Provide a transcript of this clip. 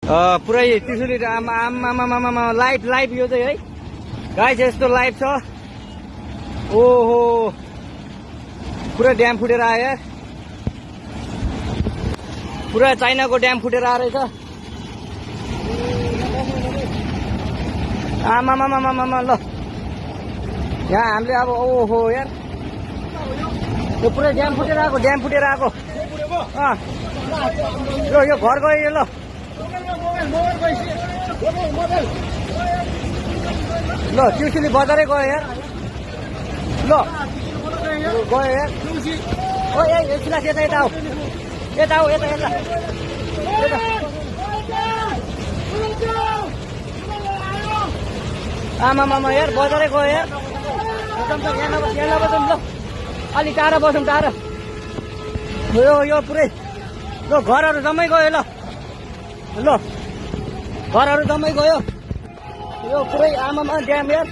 पुरै त्रिशुली आमा लाइभ यो चाहिँ है गाइस यस्तो लाइभ छ। ओहो पुरा ड्याम फुटेर आयो यार, पुरा चाइनाको ड्याम फुटेर आएर रहेछ। आमामामामामा ल यहाँ हामीले अब ओहो यार यो पुरै ड्याम फुटेर आएको यो घर गयो यो। ल ल त्रिशुली बजारै गयो यार। ल गयो यार। ओ एकछिन यता आऊ यता आमामामा यार बजारै गयो यार। यहाँ नबसौँ ल, अलि टाढा बसौँ टाढा। यो पुरै ल घरहरू जम्मै गयो। ल घरहरू जम्मै गयो यो पुरै आमामा ड्याम यार।